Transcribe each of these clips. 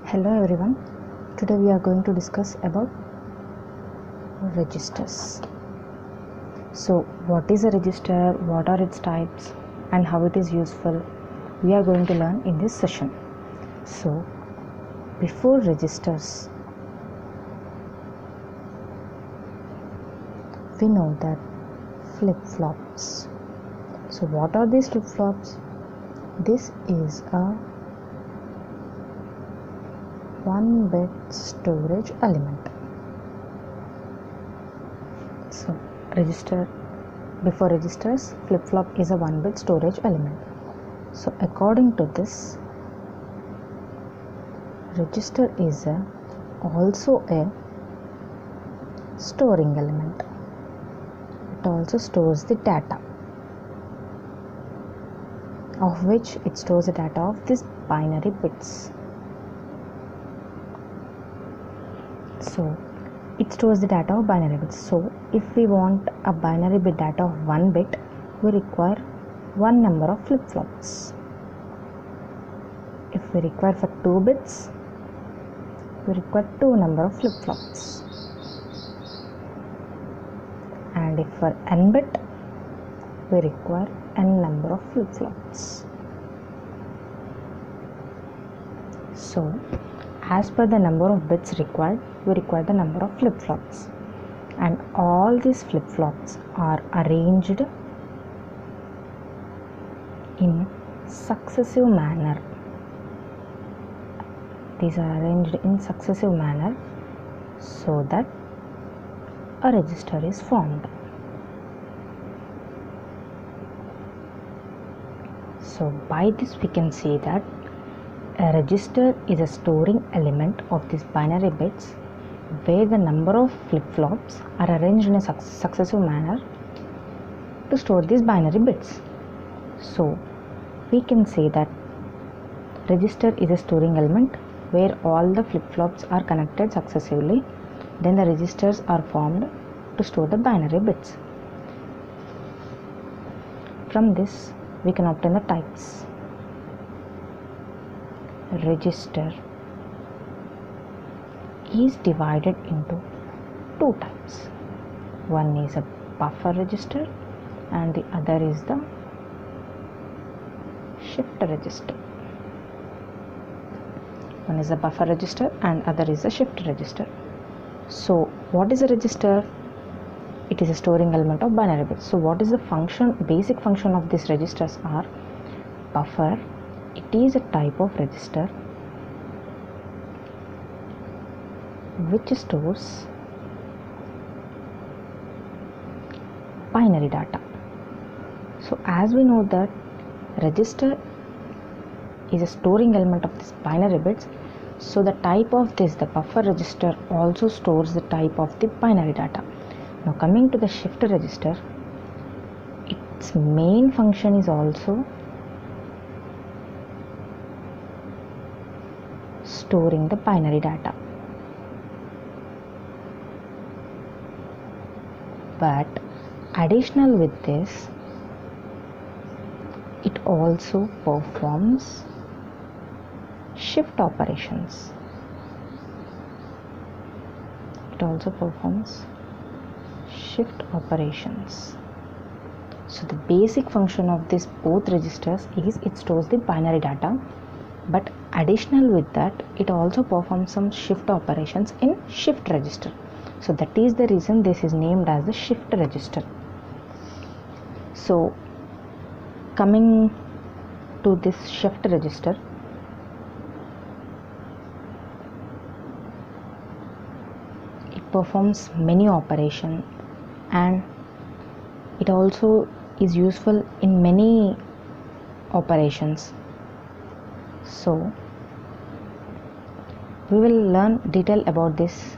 Hello everyone, today we are going to discuss about registers. So what is a register, what are its types and how it is useful, we are going to learn in this session. So before registers, we know that flip-flops. So what are these flip-flops? This is a 1-bit storage element. So before registers, flip-flop is a 1-bit storage element. So according to this, register is also a storing element. It also stores the data, of which it stores the data of these binary bits. So it stores the data of binary bits. So if we want a binary bit data of 1 bit, we require one number of flip-flops. If we require for 2 bits, we require 2 number of flip-flops. And if for n bit, we require n number of flip-flops. So as per the number of bits required, we require the number of flip-flops, and all these flip-flops are arranged in successive manner. These are arranged in successive manner so that a register is formed. So by this we can say that a register is a storing element of these binary bits where the number of flip-flops are arranged in a successive manner to store these binary bits. So we can say that register is a storing element where all the flip-flops are connected successively. Then the registers are formed to store the binary bits. From this we can obtain the types. Register is divided into 2 types. One is a buffer register and the other is the shift register. One is a buffer register and other is a shift register. So what is a register? It is a storing element of binary bits. So what is the function? Basic function of these registers are buffer. It is a type of register which stores binary data. So as we know that register is a storing element of this binary bits, so the type of this, the buffer register, also stores the type of the binary data. Now coming to the shift register, its main function is also storing the binary data, but additional with this, it also performs shift operations. So the basic function of this both registers is it stores the binary data, but additional with that, it also performs some shift operations in shift register. So that is the reason this is named as the shift register. So coming to this shift register, it performs many operations and it also is useful in many operations. So we will learn in detail about this.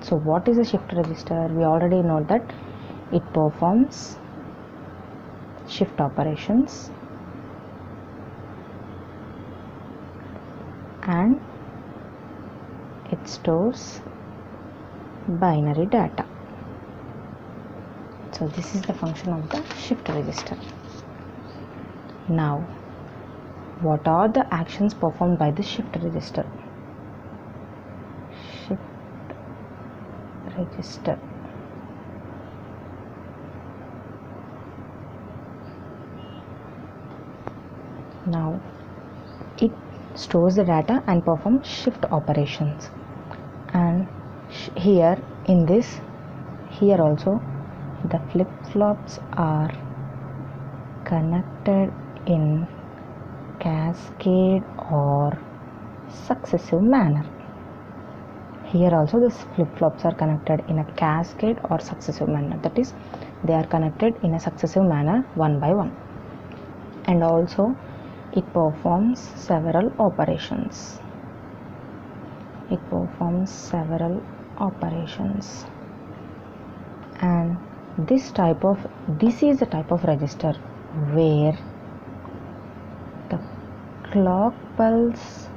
So what is a shift register? We already know that it performs shift operations and it stores binary data. So this is the function of the shift register. Now what are the actions performed by the shift register? Shift register. Now it stores the data and performs shift operations, and here in this, here also the flip-flops are connected in cascade or successive manner. Here also the flip-flops are connected in a cascade or successive manner, that is, they are connected in a successive manner one by one. And also it performs several operations. And this is the type of register where the clock pulse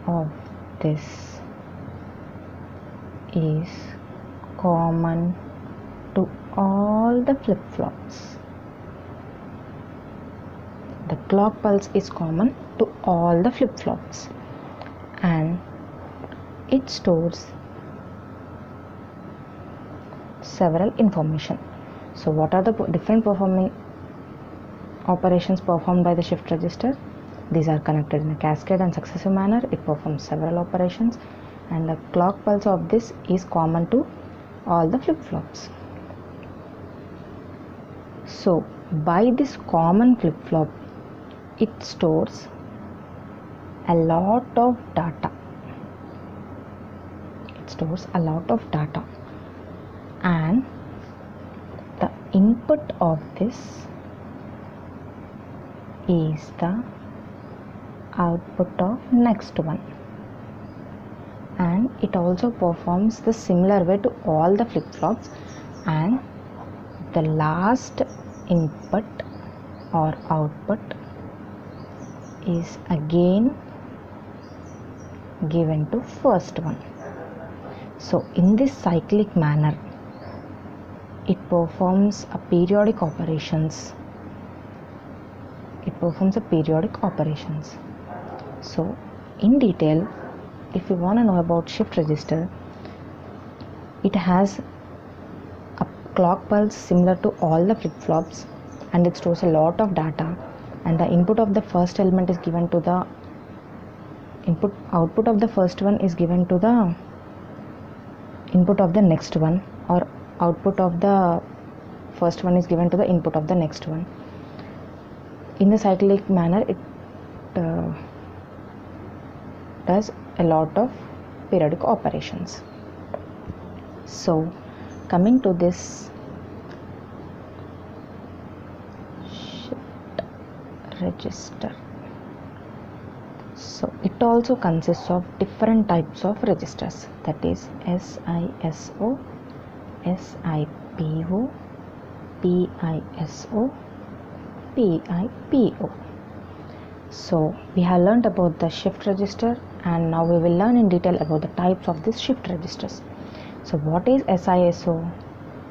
of this is common to all the flip-flops. The clock pulse is common to all the flip-flops, and it stores several information. So what are the different performing operations performed by the shift register? These are connected in a cascade and successive manner. It performs several operations, and the clock pulse of this is common to all the flip-flops. So by this common flip-flop, it stores a lot of data. And the input of this is the output of next one, and it also performs the similar way to all the flip-flops, and the last input or output is again given to first one. So in this cyclic manner, it performs a periodic operations. So in detail, if you want to know about shift register, it has a clock pulse similar to all the flip-flops, and it stores a lot of data, and the input of the first element is given to the output of the first one is given to the input of the next one, or output of the first one is given to the input of the next one. In the cyclic manner, it does a lot of periodic operations. So coming to this shift register, so it also consists of different types of registers, that is SISO, SIPO, PISO, PIPO. So we have learned about the shift register, and now we will learn in detail about the types of these shift registers. So what is SISO?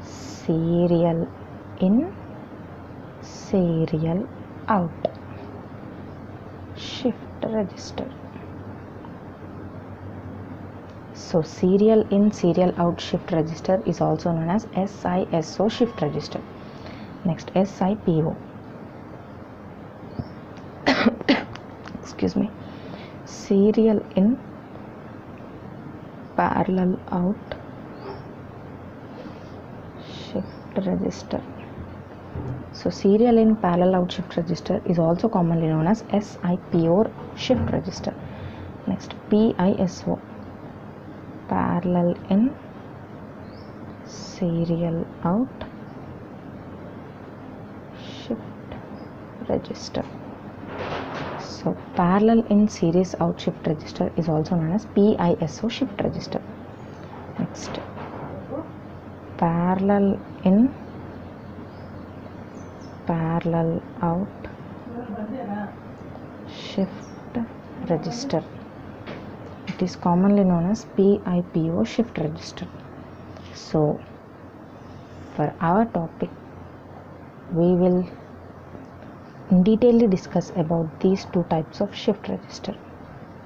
Serial in, serial out shift register. So serial in, serial out shift register is also known as SISO shift register. Next, SIPO. Excuse me. Serial in, parallel out shift register. So serial in, parallel out shift register is also commonly known as SIPO shift register. Next, PISO, parallel in, serial out shift register. So parallel in, series out shift register is also known as PISO shift register. Next, parallel in, parallel out shift register. It is commonly known as PIPO shift register. So for our topic, we will in detail discuss about these two types of shift register,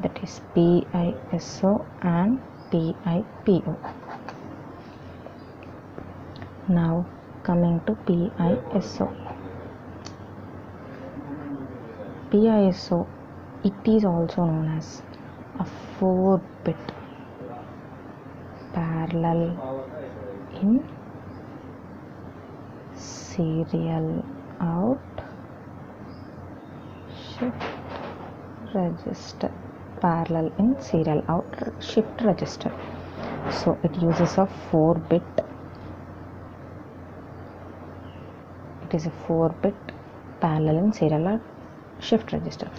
that is PISO and PIPO. Now coming to PISO. PISO, it is also known as a 4-bit parallel in serial out shift register. Parallel in serial out shift register. So it uses a 4-bit. It is a 4-bit parallel in serial out shift register.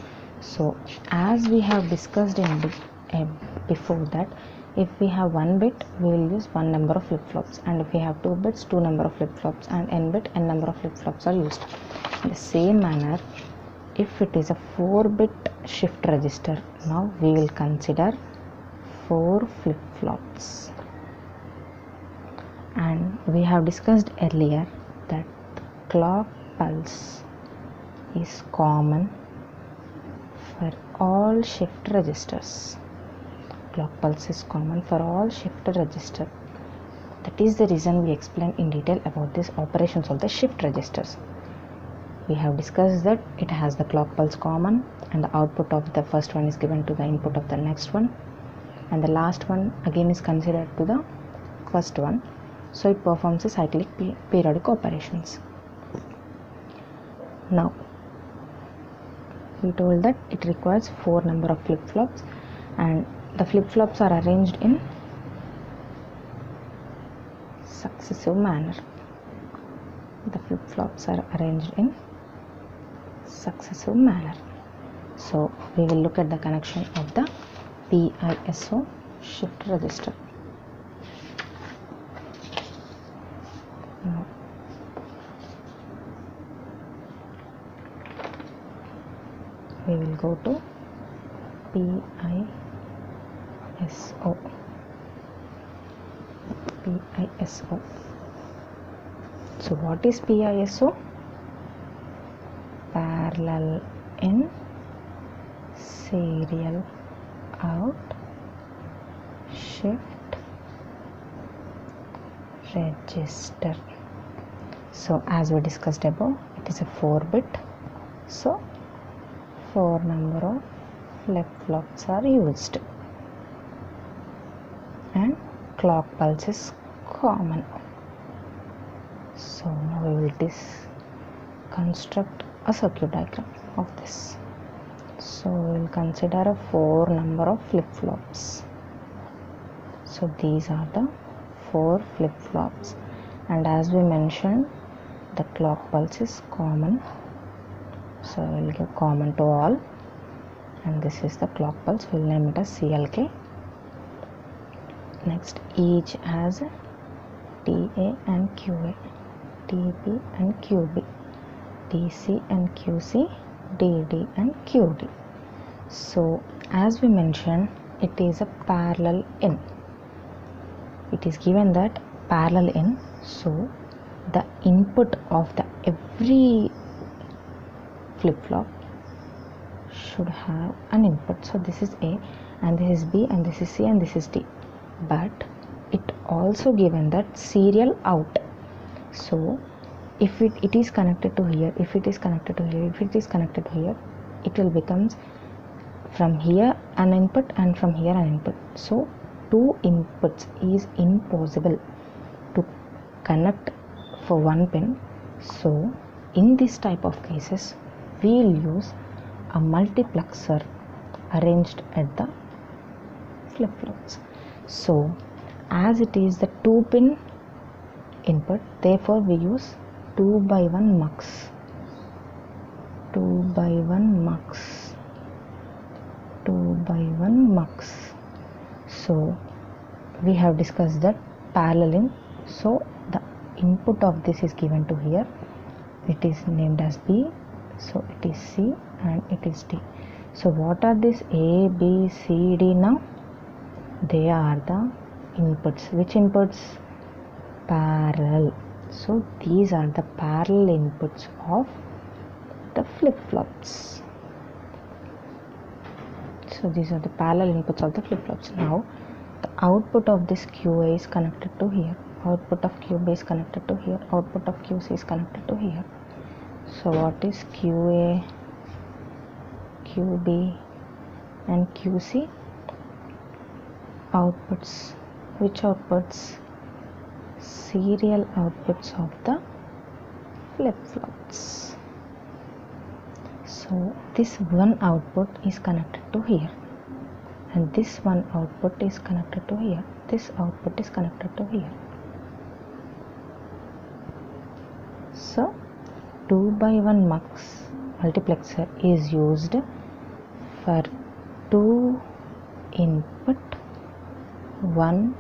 So as we have discussed before that, if we have 1 bit, we will use 1 number of flip-flops, and if we have 2 bits, 2 number of flip-flops, and n bit, n number of flip-flops are used. In the same manner, if it is a 4-bit shift register, now we will consider 4 flip-flops. And we have discussed earlier that clock pulse is common for all shift registers. Clock pulse is common for all shift register. That is the reason we explained in detail about these operations of the shift registers. We have discussed that it has the clock pulse common, and the output of the first one is given to the input of the next one, and the last one again is considered to the first one. So it performs the cyclic periodic operations. Now we told that it requires 4 number of flip-flops, and the flip-flops are arranged in successive manner. The flip-flops are arranged in successive manner. So we will look at the connection of the PISO shift register. Now, we will go to PISO. So what is PISO? Parallel in serial out shift register. So as we discussed above, it is a 4-bit. So 4 number of flip-flops are used, and clock pulse is common. So now we will construct a circuit diagram of this. So we will consider a 4 number of flip-flops. So these are the 4 flip-flops, and as we mentioned, the clock pulse is common. So we will give common to all, and this is the clock pulse. We will name it as CLK. Next, each has TA and QA, TP and QB, DC and QC, DD and QD. So as we mentioned, it is a parallel in. It is given that parallel in, so the input of the every flip-flop should have an input. So this is A, and this is B, and this is C, and this is D. But it also given that serial out. So if it is connected to here, if it is connected to here, if it is connected to here, it will becomes from here an input and from here an input. So 2 inputs is impossible to connect for 1 pin. So in this type of cases, we will use a multiplexer arranged at the flip-flops. So as it is the 2-pin input, therefore we use 2/1 mux. 2/1 mux. 2/1 mux. So we have discussed that paralleling. So the input of this is given to here. It is named as B. So it is C and it is D. So what are these A, B, C, D now? They are the inputs. Which inputs? Parallel. So these are the parallel inputs of the flip-flops. So these are the parallel inputs of the flip-flops. Now the output of this QA is connected to here, output of QB is connected to here, output of QC is connected to here. So what is QA, QB and QC? Outputs. Which outputs? Serial outputs of the flip-flops. So this one output is connected to here, and this one output is connected to here, this output is connected to here. So 2x1 mux multiplexer is used for 2 input 1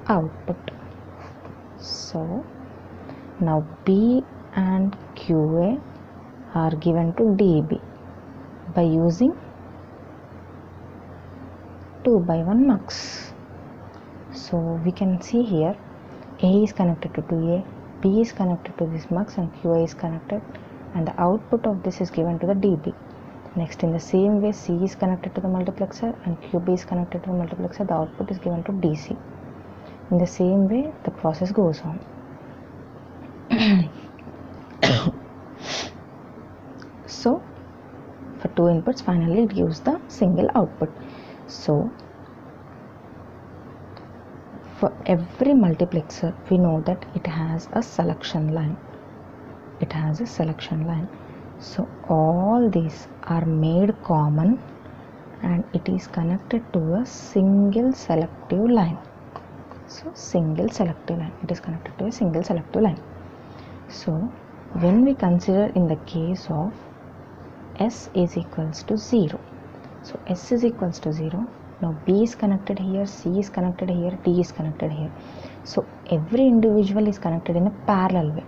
output. So now B and QA are given to DB by using 2x1 mux. So we can see here A is connected to 2A, B is connected to this mux, and QA is connected, and the output of this is given to the DB. Next, in the same way, C is connected to the multiplexer and QB is connected to the multiplexer, the output is given to DC. In the same way the process goes on. So for 2 inputs, finally it gives the single output. So for every multiplexer we know that it has a selection line. It has a selection line. So all these are made common and it is connected to a single selective line. So single selective line, it is connected to a single selective line. So when we consider in the case of S is equals to 0, so S is equals to 0, now B is connected here, C is connected here, D is connected here. So every individual is connected in a parallel way.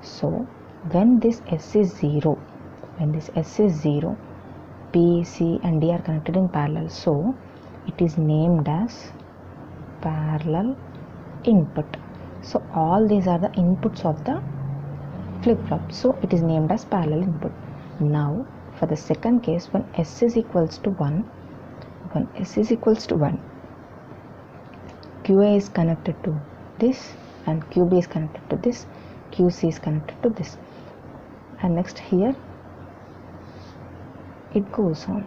So when this S is 0, B, C and D are connected in parallel, so it is named as parallel input. So all these are the inputs of the flip-flop, so it is named as parallel input. Now for the second case, when S is equals to 1, QA is connected to this and QB is connected to this, QC is connected to this, and next here it goes on.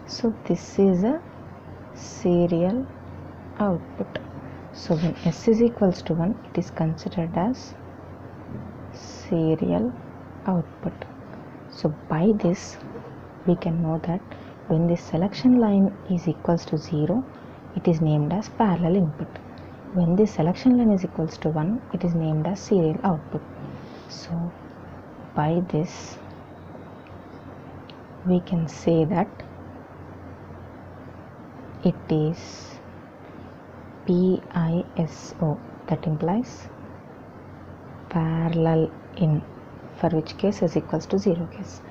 So this is a serial output. So when S is equals to 1, it is considered as serial output. So by this we can know that when this selection line is equals to 0, it is named as parallel input. When this selection line is equals to 1, it is named as serial output. So by this we can say that it is PISO, that implies parallel in, for which case S equals to 0 case,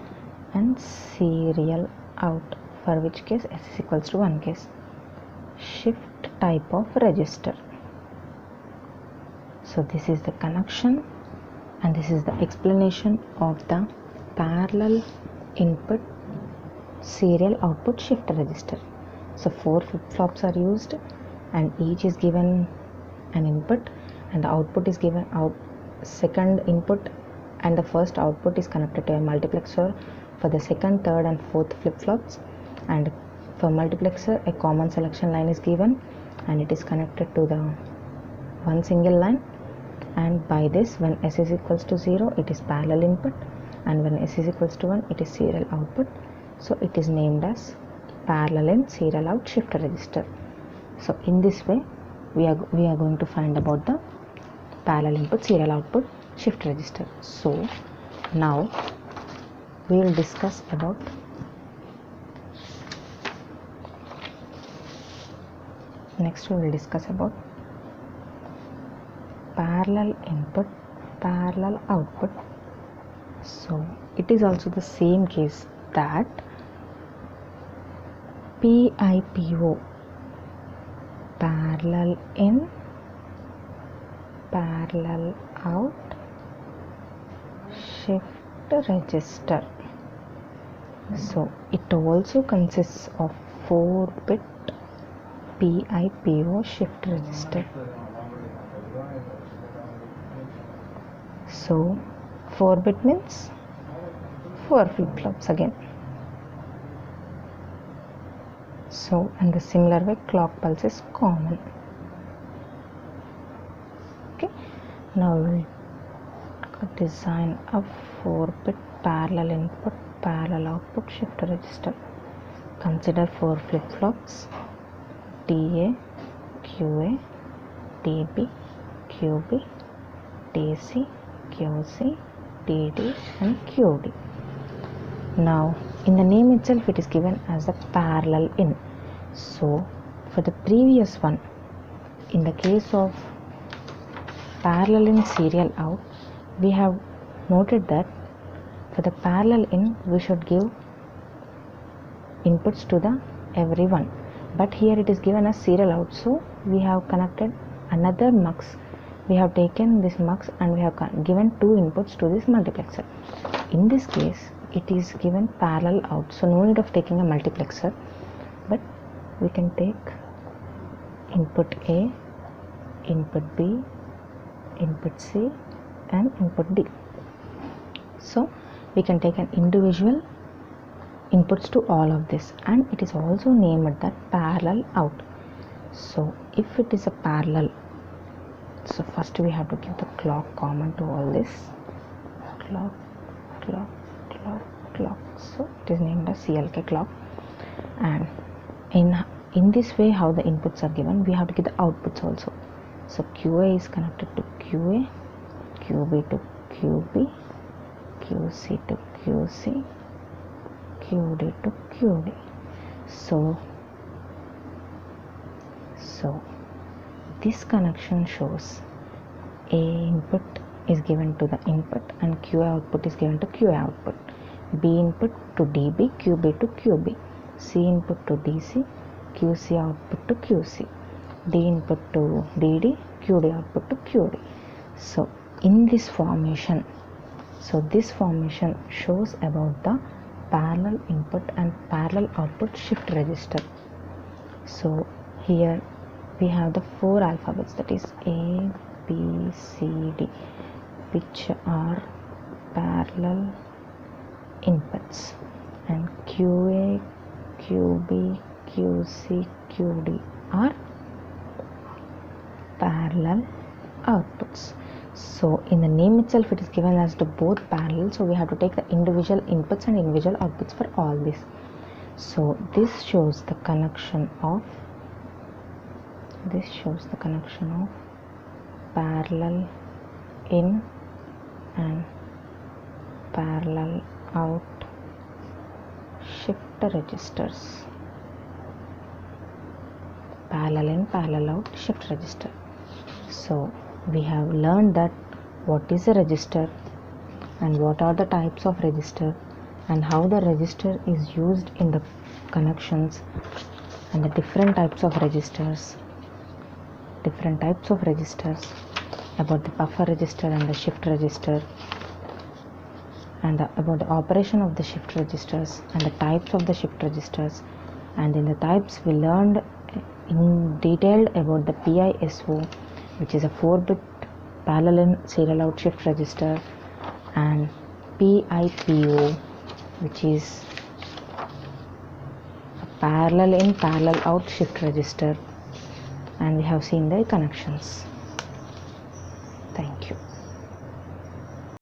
and serial out, for which case S is equals to 1 case. Shift type of register. So this is the connection and this is the explanation of the parallel input serial output shift register. So 4 flip-flops are used and each is given an input and the output is given out second input, and the first output is connected to a multiplexer for the second, third and fourth flip-flops, and for multiplexer a common selection line is given and it is connected to the one single line, and by this when S is equals to 0 it is parallel input and when S is equals to 1 it is serial output. So it is named as parallel in serial out shift register. So in this way we are going to find about the parallel input serial output shift register. So now we will discuss about parallel input parallel output. So it is also the same case that PIPO, parallel in parallel out shift register. So it also consists of 4-bit PIPO shift register. So 4-bit means 4 flip-flops again. So in the similar way, clock pulse is common. Okay, now we'll design a 4-bit parallel input, parallel output shift register. Consider 4 flip-flops: TA, QA, TB, QB, TC, QC, TD and QD. Now in the name itself it is given as a parallel in. So for the previous one, in the case of parallel in serial out, we have noted that for the parallel in we should give inputs to the everyone, but here it is given as serial out, so we have connected another mux. We have taken this mux and we have given 2 inputs to this multiplexer. In this case it is given parallel out, so no need of taking a multiplexer, but we can take input A, input B, input C and input D. So we can take an individual inputs to all of this, and it is also named that parallel out. So if it is a parallel, so first we have to give the clock common to all this. Clock, clock, clock, clock. So it is named as CLK clock. And in this way, how the inputs are given, we have to give the outputs also. So QA is connected to QA, QB to QB, QC to QC, QD to QD. So this connection shows A input is given to the input and QA output is given to QA output, B input to DB, QB to QB, C input to DC, QC output to QC, D input to DD, QD output to QD. So in this formation, this formation shows about the parallel input and parallel output shift register. So here we have the 4 alphabets, that is A, B, C, D, which are parallel inputs, and QA, QB, QC, QD are parallel outputs. So in the name itself it is given as the both parallel, so we have to take the individual inputs and individual outputs for all this. So this shows the connection of parallel in and parallel out shift registers. Parallel in, parallel out shift register. So we have learned that what is a register and what are the types of register and how the register is used in the connections and the different types of registers, about the buffer register and the shift register, and about the operation of the shift registers and the types of the shift registers. And in the types we learned in detail about the PISO, which is a 4-bit parallel in serial out shift register, and PIPO, which is a parallel in, parallel out shift register, and we have seen the connections.